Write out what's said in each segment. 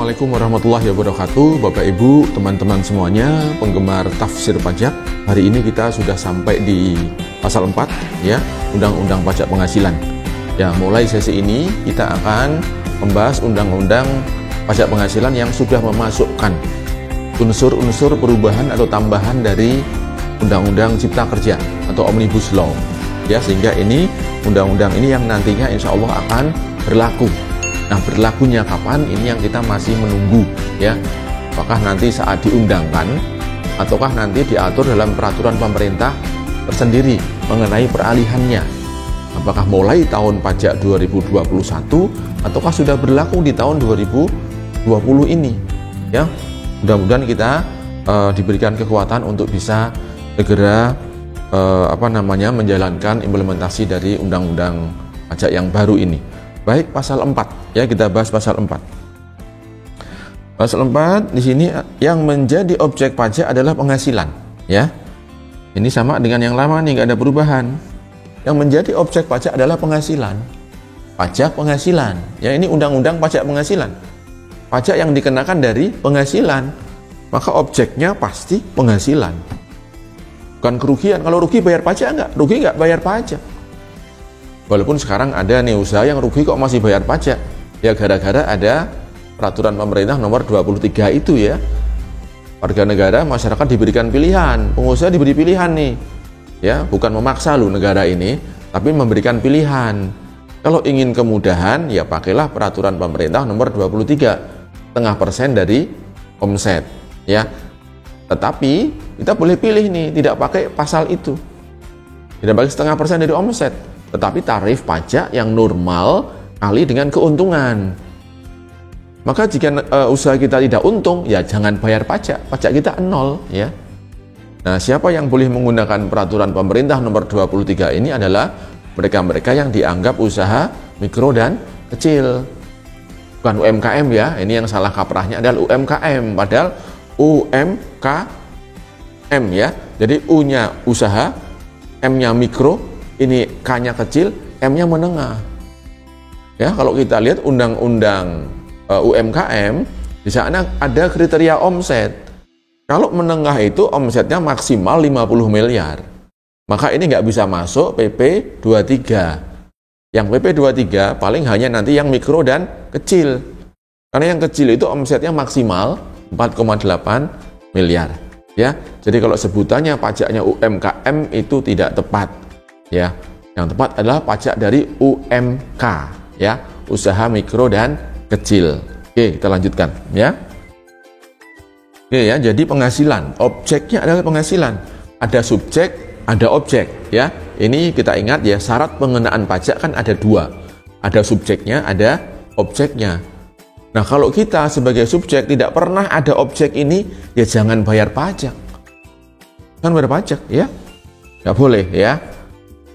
Assalamualaikum warahmatullahi wabarakatuh, Bapak Ibu, teman-teman semuanya, penggemar tafsir pajak. Hari ini kita sudah sampai di pasal 4 ya, Undang-Undang Pajak Penghasilan. Ya, mulai sesi ini kita akan membahas undang-undang pajak penghasilan yang sudah memasukkan unsur-unsur perubahan atau tambahan dari Undang-Undang Cipta Kerja atau Omnibus Law. Ya, sehingga ini undang-undang ini yang nantinya insya Allah akan berlaku. Nah, berlakunya kapan? Ini yang kita masih menunggu ya. Apakah nanti saat diundangkan ataukah nanti diatur dalam peraturan pemerintah tersendiri mengenai peralihannya? Apakah mulai tahun pajak 2021 ataukah sudah berlaku di tahun 2020 ini? Ya, mudah-mudahan kita diberikan kekuatan untuk bisa segera menjalankan implementasi dari undang-undang pajak yang baru ini. Baik, pasal 4 ya, kita bahas pasal 4. Pasal 4 di sini yang menjadi objek pajak adalah penghasilan ya. Ini sama dengan yang lama nih, nggak ada perubahan. Yang menjadi objek pajak adalah penghasilan. Pajak penghasilan. Ya, ini undang-undang pajak penghasilan. Pajak yang dikenakan dari penghasilan. Maka objeknya pasti penghasilan. Bukan kerugian. Kalau rugi bayar pajak enggak? Rugi enggak bayar pajak. Walaupun sekarang ada nih usaha yang rugi kok masih bayar pajak. Ya gara-gara ada peraturan pemerintah nomor 23 itu ya. Warga negara, masyarakat diberikan pilihan, pengusaha diberi pilihan nih. Ya, bukan memaksa loh negara ini, tapi memberikan pilihan. Kalau ingin kemudahan, ya pakailah peraturan pemerintah nomor 23, 0,5% dari omset, ya. Tetapi kita boleh pilih nih, tidak pakai pasal itu. Tidak pakai 0,5% dari omset, tetapi tarif pajak yang normal kali dengan keuntungan. Maka jika usaha kita tidak untung, ya jangan bayar pajak, pajak kita 0 ya. Nah, siapa yang boleh menggunakan peraturan pemerintah nomor 23 ini adalah mereka-mereka yang dianggap usaha mikro dan kecil. Bukan UMKM ya, ini yang salah kaprahnya adalah UMKM, padahal UMKM ya. Jadi U-nya usaha, M-nya mikro, ini K-nya kecil, M-nya menengah. Ya, kalau kita lihat undang-undang UMKM, di sana ada kriteria omset. Kalau menengah itu omsetnya maksimal 50 miliar. Maka ini nggak bisa masuk PP 23. Yang PP 23 paling hanya nanti yang mikro dan kecil. Karena yang kecil itu omsetnya maksimal 4,8 miliar. Ya, jadi kalau sebutannya pajaknya UMKM itu tidak tepat. Ya, yang tepat adalah pajak dari UMK ya, usaha mikro dan kecil. Oke, kita lanjutkan ya. Oke ya, jadi penghasilan, objeknya adalah penghasilan. Ada subjek, ada objek ya. Ini kita ingat ya, syarat pengenaan pajak kan ada 2. Ada subjeknya, ada objeknya. Nah, kalau kita sebagai subjek tidak pernah ada objek ini, ya jangan bayar pajak. Jangan bayar pajak ya. Nggak boleh ya.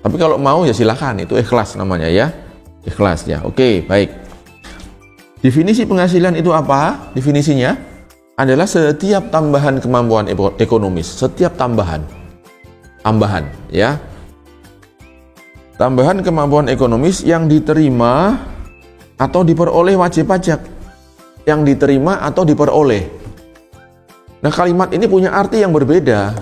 Tapi kalau mau ya silakan, itu ikhlas namanya ya. Ikhlas ya. Oke, baik. Definisi penghasilan itu apa? Definisinya adalah setiap tambahan kemampuan ekonomis, setiap tambahan ya. Tambahan kemampuan ekonomis yang diterima atau diperoleh wajib pajak. Yang diterima atau diperoleh. Nah, kalimat ini punya arti yang berbeda.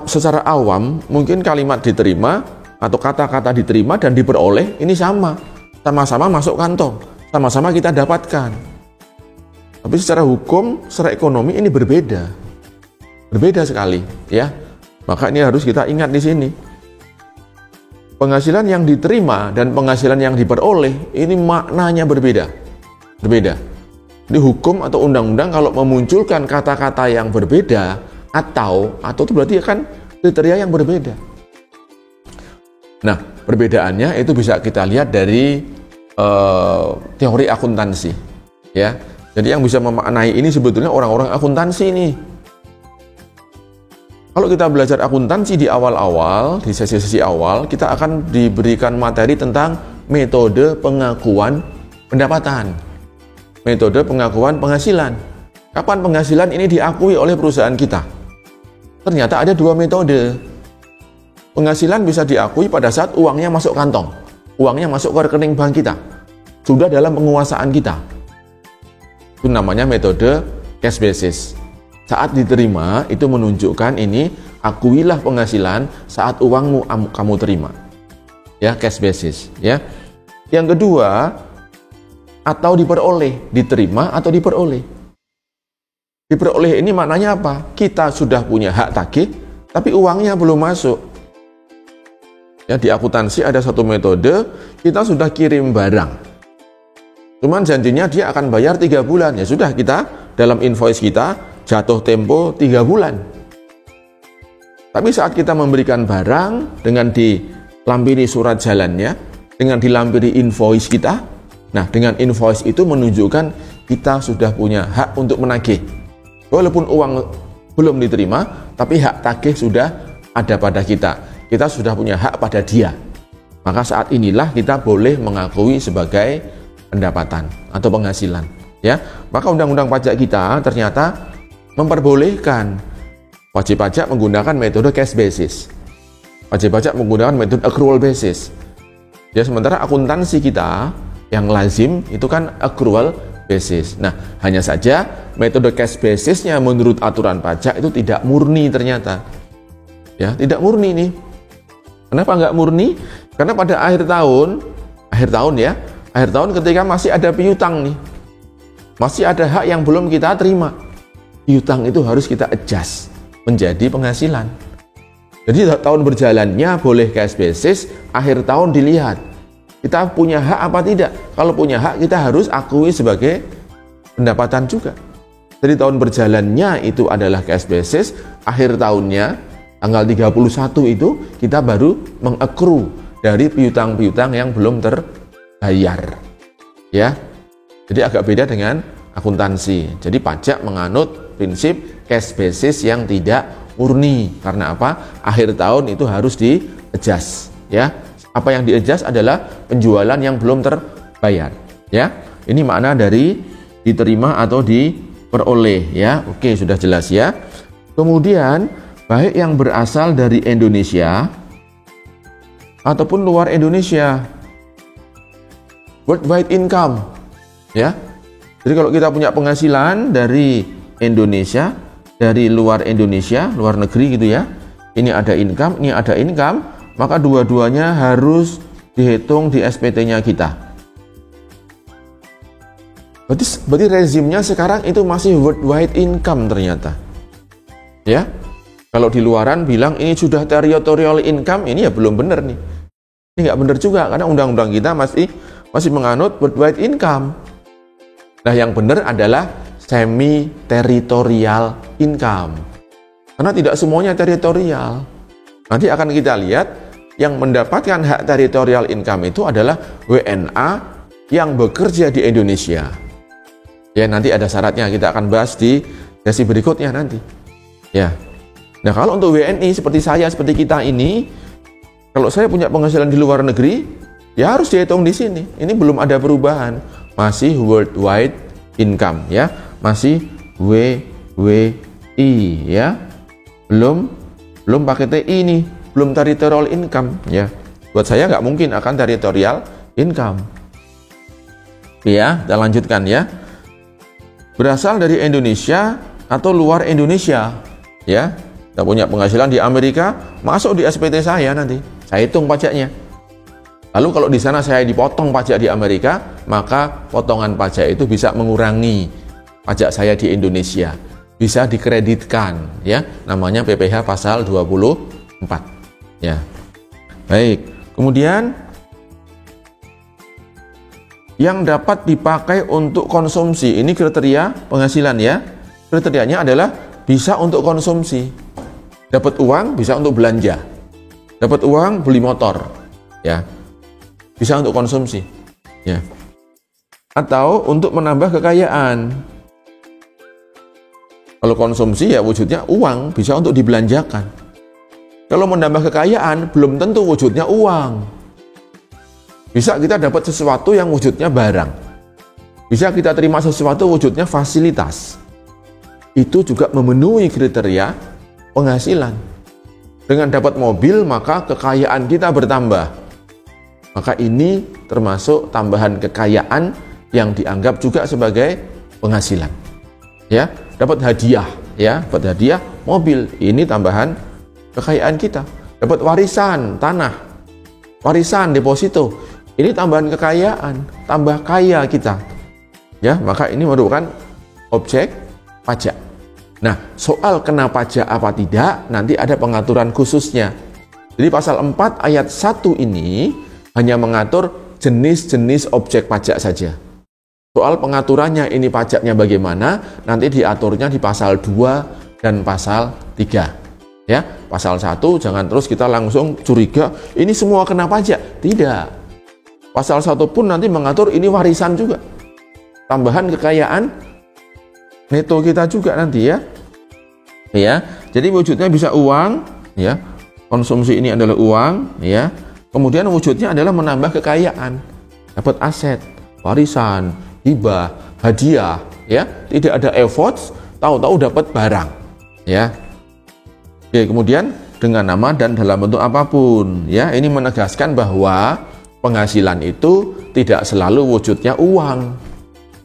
Secara awam, mungkin kalimat diterima atau kata-kata diterima dan diperoleh ini sama-sama masuk kantong, sama-sama kita dapatkan. Tapi secara hukum, secara ekonomi ini berbeda sekali, ya. Maka ini harus kita ingat di sini. Penghasilan yang diterima dan penghasilan yang diperoleh ini maknanya berbeda. Di hukum atau undang-undang kalau memunculkan kata-kata yang berbeda atau itu berarti kan kriteria yang berbeda. Nah, perbedaannya itu bisa kita lihat dari teori akuntansi ya. Jadi yang bisa memaknai ini sebetulnya orang-orang akuntansi nih. Kalau kita belajar akuntansi di awal-awal, di sesi-sesi awal, kita akan diberikan materi tentang metode pengakuan pendapatan, metode pengakuan penghasilan. Kapan penghasilan ini diakui oleh perusahaan kita? Ternyata ada 2 metode. Penghasilan bisa diakui pada saat uangnya masuk kantong, uangnya masuk ke rekening bank kita, sudah dalam penguasaan kita. Itu namanya metode cash basis. Saat diterima itu menunjukkan ini akuilah penghasilan saat uangmu kamu terima. Ya, cash basis, ya. Yang kedua, atau diperoleh, diterima atau diperoleh. Diperoleh ini maknanya apa? Kita sudah punya hak tagih, tapi uangnya belum masuk. Ya, di akuntansi ada satu metode, kita sudah kirim barang. Cuman janjinya dia akan bayar 3 bulan. Ya sudah, kita dalam invoice kita jatuh tempo 3 bulan. Tapi saat kita memberikan barang dengan dilampiri surat jalannya, dengan dilampiri invoice kita, nah dengan invoice itu menunjukkan kita sudah punya hak untuk menagih. Walaupun uang belum diterima, tapi hak tagih sudah ada pada kita. Kita sudah punya hak pada dia. Maka saat inilah kita boleh mengakui sebagai pendapatan atau penghasilan. Ya, maka undang-undang pajak kita ternyata memperbolehkan wajib pajak menggunakan metode cash basis. Wajib pajak menggunakan metode accrual basis. Ya, sementara akuntansi kita yang lazim itu kan accrual basis. Nah, hanya saja metode cash basisnya menurut aturan pajak itu tidak murni ternyata. Ya, tidak murni nih. Kenapa nggak murni? Karena pada akhir tahun ketika masih ada piutang nih, masih ada hak yang belum kita terima, piutang itu harus kita adjust menjadi penghasilan. Jadi tahun berjalannya boleh cash basis, akhir tahun dilihat kita punya hak apa tidak. Kalau punya hak kita harus akui sebagai pendapatan juga. Jadi tahun berjalannya itu adalah cash basis, akhir tahunnya tanggal 31 itu kita baru mengakru dari piutang-piutang yang belum terbayar. Ya. Jadi agak beda dengan akuntansi. Jadi pajak menganut prinsip cash basis yang tidak murni. Karena apa? Akhir tahun itu harus di-adjust, ya. Apa yang di-adjust adalah penjualan yang belum terbayar, ya. Ini makna dari diterima atau diperoleh, ya. Oke, sudah jelas ya. Kemudian baik yang berasal dari Indonesia ataupun luar Indonesia, worldwide income, ya. Jadi kalau kita punya penghasilan dari Indonesia, dari luar Indonesia, luar negeri gitu ya, ini ada income, maka dua-duanya harus dihitung di SPT-nya kita. Berarti rezimnya sekarang itu masih worldwide income ternyata, ya. Kalau di luaran bilang ini sudah territorial income, ini ya belum benar nih. Ini nggak benar juga karena undang-undang kita masih menganut worldwide income. Nah, yang benar adalah semi-territorial income. Karena tidak semuanya teritorial. Nanti akan kita lihat yang mendapatkan hak territorial income itu adalah WNA yang bekerja di Indonesia. Ya, nanti ada syaratnya, kita akan bahas di sesi berikutnya nanti. Ya. Nah, kalau untuk WNI seperti saya, seperti kita ini, kalau saya punya penghasilan di luar negeri, ya harus dihitung di sini. Ini belum ada perubahan, masih worldwide income, ya, masih WWI, ya, belum pakai TI nih, belum territorial income, ya. Buat saya nggak mungkin akan territorial income. Ya, kita lanjutkan ya. Berasal dari Indonesia atau luar Indonesia, ya. Kita punya penghasilan di Amerika, masuk di SPT saya nanti, saya hitung pajaknya. Lalu kalau di sana saya dipotong pajak di Amerika, maka potongan pajak itu bisa mengurangi pajak saya di Indonesia, bisa dikreditkan, ya, namanya PPh pasal 24, ya. Baik, kemudian yang dapat dipakai untuk konsumsi, ini kriteria penghasilan ya. Kriterianya adalah bisa untuk konsumsi. Dapat uang bisa untuk belanja, dapat uang beli motor, ya, bisa untuk konsumsi, ya, atau untuk menambah kekayaan. Kalau konsumsi ya wujudnya uang, bisa untuk dibelanjakan. Kalau menambah kekayaan belum tentu wujudnya uang. Bisa kita dapat sesuatu yang wujudnya barang, bisa kita terima sesuatu wujudnya fasilitas. Itu juga memenuhi kriteria penghasilan. Dengan dapat mobil maka kekayaan kita bertambah. Maka ini termasuk tambahan kekayaan yang dianggap juga sebagai penghasilan. Ya, dapat hadiah, ya, dapat hadiah mobil, ini tambahan kekayaan kita. Dapat warisan tanah, warisan deposito, ini tambahan kekayaan, tambah kaya kita. Ya, maka ini merupakan objek pajak. Nah, soal kena pajak apa tidak, nanti ada pengaturan khususnya. Jadi pasal 4 ayat 1 ini hanya mengatur jenis-jenis objek pajak saja. Soal pengaturannya ini pajaknya bagaimana, nanti diaturnya di pasal 2 dan pasal 3. Ya, pasal 1 jangan terus kita langsung curiga, ini semua kena pajak. Tidak. Pasal 1 pun nanti mengatur ini warisan juga. Tambahan kekayaan neto kita juga nanti, ya. Ya, jadi wujudnya bisa uang, ya. Konsumsi ini adalah uang, ya. Kemudian wujudnya adalah menambah kekayaan, dapat aset, warisan, hibah, hadiah, ya. Tidak ada efforts, tahu-tahu dapat barang, ya. Oke, kemudian dengan nama dan dalam bentuk apapun, ya. Ini menegaskan bahwa penghasilan itu tidak selalu wujudnya uang.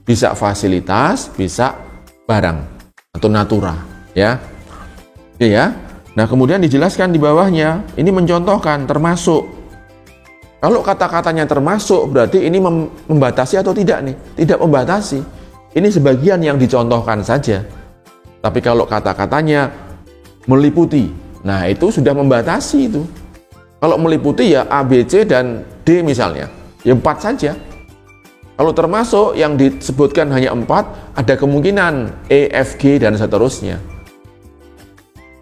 Bisa fasilitas, bisa barang atau natura, ya. Oke, ya. Nah, kemudian dijelaskan di bawahnya, ini mencontohkan termasuk. Kalau kata-katanya termasuk berarti ini membatasi atau tidak nih? Tidak membatasi. Ini sebagian yang dicontohkan saja. Tapi kalau kata-katanya meliputi, nah itu sudah membatasi itu. Kalau meliputi ya A, B, C, dan D misalnya, ya 4 saja. Kalau termasuk yang disebutkan hanya 4, ada kemungkinan E, F, G, dan seterusnya.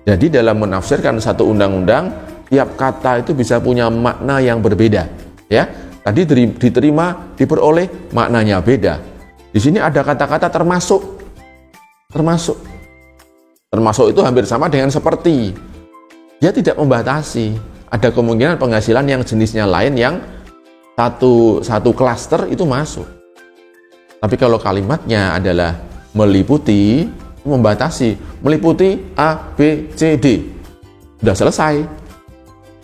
Jadi dalam menafsirkan satu undang-undang, tiap kata itu bisa punya makna yang berbeda. Ya, tadi diterima, diperoleh, maknanya beda. Di sini ada kata-kata termasuk. Termasuk. Termasuk itu hampir sama dengan seperti. Dia tidak membatasi. Ada kemungkinan penghasilan yang jenisnya lain yang satu klaster itu masuk. Tapi kalau kalimatnya adalah meliputi, membatasi, meliputi A, B, C, D, sudah selesai.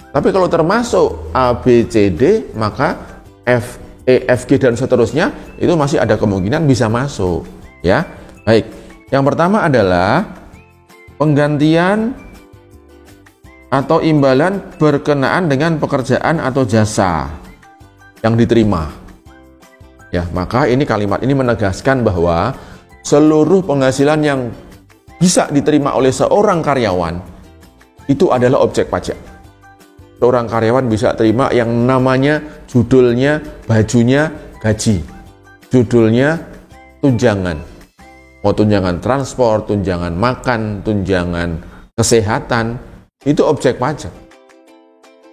Tapi kalau termasuk A, B, C, D, maka F, E, F, G, dan seterusnya itu masih ada kemungkinan bisa masuk. Ya, baik. Yang pertama adalah penggantian atau imbalan berkenaan dengan pekerjaan atau jasa yang diterima. Ya, maka ini kalimat ini menegaskan bahwa seluruh penghasilan yang bisa diterima oleh seorang karyawan itu adalah objek pajak. Seorang karyawan bisa terima yang namanya judulnya, bajunya, gaji. Judulnya tunjangan. Mau tunjangan transport, tunjangan makan, tunjangan kesehatan, itu objek pajak.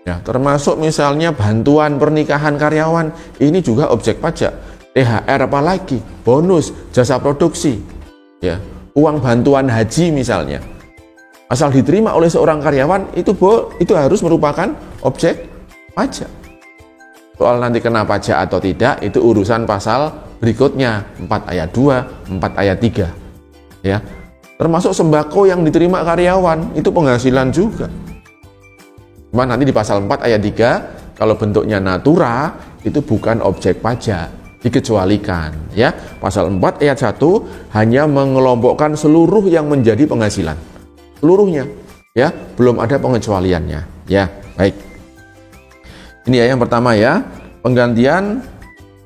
Ya, termasuk misalnya bantuan pernikahan karyawan, ini juga objek pajak. THR apalagi, bonus, jasa produksi, ya, uang bantuan haji misalnya. Asal diterima oleh seorang karyawan, itu harus merupakan objek pajak. Soal nanti kena pajak atau tidak, itu urusan pasal berikutnya, 4 ayat 2, 4 ayat 3. Ya, termasuk sembako yang diterima karyawan, itu penghasilan juga. Cuma nanti di pasal 4 ayat 3, kalau bentuknya natura, itu bukan objek pajak, dikecualikan. Ya, pasal 4 ayat 1 hanya mengelompokkan seluruh yang menjadi penghasilan. Seluruhnya, ya, belum ada pengecualiannya. Ya, baik. Ini ya yang pertama ya, penggantian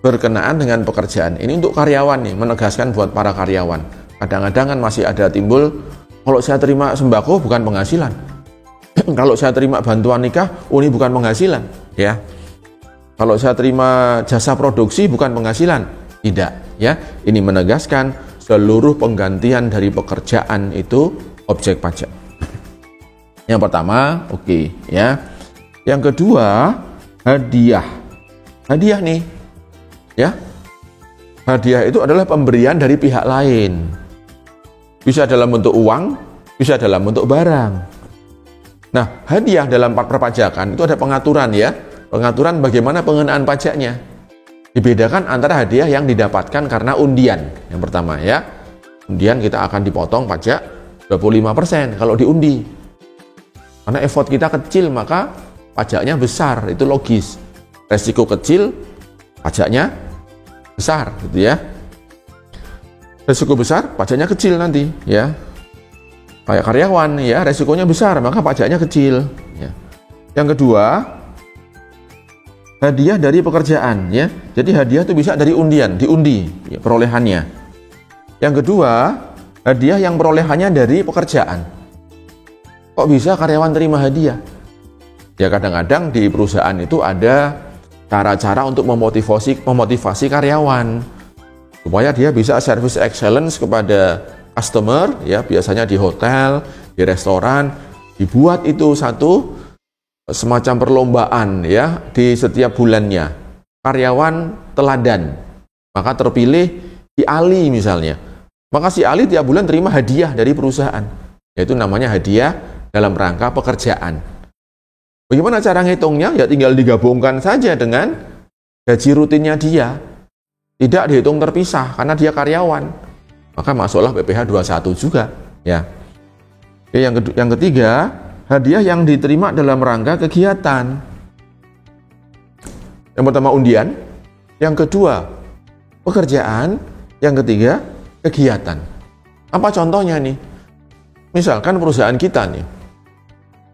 berkenaan dengan pekerjaan. Ini untuk karyawan nih, menegaskan buat para karyawan. Kadang-kadang kan masih ada timbul, kalau saya terima sembako bukan penghasilan. Kalau saya terima bantuan nikah, ini bukan penghasilan, ya. Kalau saya terima jasa produksi bukan penghasilan, tidak, ya. Ini menegaskan seluruh penggantian dari pekerjaan itu objek pajak. Yang pertama, oke, ya. Yang kedua, hadiah. Hadiah nih, ya. Hadiah itu adalah pemberian dari pihak lain. Bisa dalam bentuk uang, bisa dalam bentuk barang. Nah, hadiah dalam perpajakan itu ada pengaturan ya. Pengaturan bagaimana pengenaan pajaknya. Dibedakan antara hadiah yang didapatkan karena undian. Yang pertama ya. Undian kita akan dipotong pajak 25% kalau diundi. Karena effort kita kecil maka pajaknya besar, itu logis. Resiko kecil, pajaknya besar gitu ya. Resiko besar, pajaknya kecil nanti, ya. Kayak karyawan, ya, resikonya besar, maka pajaknya kecil. Ya. Yang kedua, hadiah dari pekerjaan, ya. Jadi hadiah itu bisa dari undian, diundi, ya, perolehannya. Yang kedua, hadiah yang perolehannya dari pekerjaan. Kok bisa karyawan terima hadiah? Ya kadang-kadang di perusahaan itu ada cara-cara untuk memotivasi karyawan supaya dia bisa service excellence kepada customer, ya biasanya di hotel, di restoran, dibuat itu satu semacam perlombaan, ya di setiap bulannya. Karyawan teladan, maka terpilih si Ali misalnya. Maka si Ali tiap bulan terima hadiah dari perusahaan, yaitu namanya hadiah dalam rangka pekerjaan. Bagaimana cara ngitungnya? Ya tinggal digabungkan saja dengan gaji rutinnya dia. Tidak dihitung terpisah karena dia karyawan. Maka masuklah PPh 21 juga, ya. Oke, yang ketiga, hadiah yang diterima dalam rangka kegiatan. Yang pertama undian, yang kedua pekerjaan, yang ketiga kegiatan. Apa contohnya nih? Misalkan perusahaan kita nih,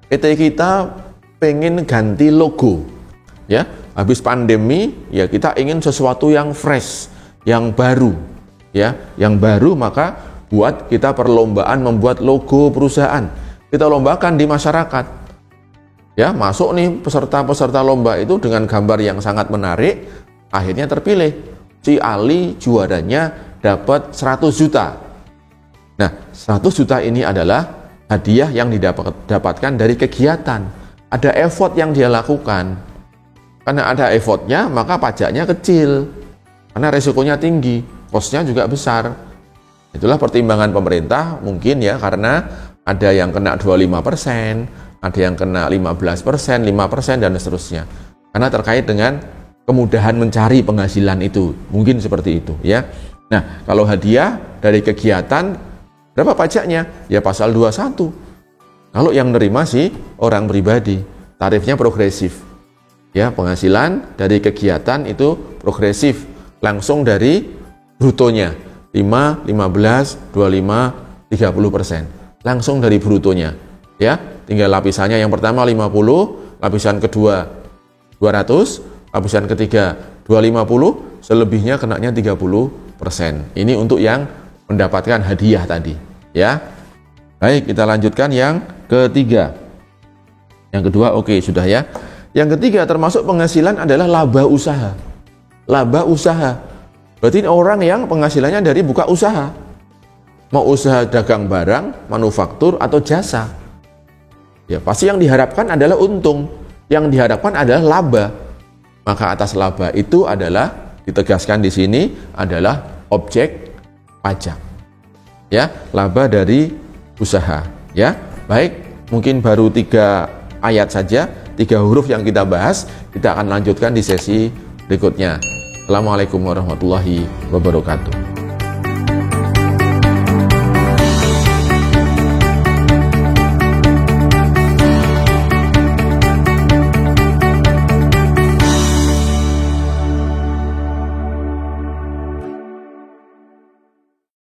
PT kita pengen ganti logo, ya. Habis pandemi, ya kita ingin sesuatu yang fresh, yang baru, ya, yang baru, maka buat kita perlombaan membuat logo perusahaan. Kita lombakan di masyarakat. Ya, masuk nih peserta-peserta lomba itu dengan gambar yang sangat menarik, akhirnya terpilih. Si Ali juaranya dapat 100 juta. Nah, 100 juta ini adalah hadiah yang didapatkan dari kegiatan. Ada effort yang dia lakukan. Karena ada effortnya, maka pajaknya kecil. Karena resikonya tinggi, cost-nya juga besar. Itulah pertimbangan pemerintah mungkin ya, karena ada yang kena 25%, ada yang kena 15%, 5%, dan seterusnya. Karena terkait dengan kemudahan mencari penghasilan itu, mungkin seperti itu ya. Nah, kalau hadiah dari kegiatan, berapa pajaknya? Ya pasal 21. Kalau yang nerima sih orang pribadi, tarifnya progresif. Ya, penghasilan dari kegiatan itu progresif, langsung dari brutonya 5, 15, 25, 30%. Langsung dari brutonya. Ya, tinggal lapisannya yang pertama 50, lapisan kedua 200, lapisan ketiga 250, selebihnya kenanya 30%. Ini untuk yang mendapatkan hadiah tadi, ya. Baik, kita lanjutkan yang ketiga. Yang kedua oke, sudah ya. Yang ketiga termasuk penghasilan adalah laba usaha. Laba usaha. Berarti orang yang penghasilannya dari buka usaha. Mau usaha dagang barang, manufaktur atau jasa. Ya, pasti yang diharapkan adalah untung. Yang diharapkan adalah laba. Maka atas laba itu adalah ditegaskan di sini adalah objek pajak. Ya, laba dari usaha, ya. Baik, mungkin baru 3 ayat saja, 3 huruf yang kita bahas, kita akan lanjutkan di sesi berikutnya. Assalamualaikum warahmatullahi wabarakatuh.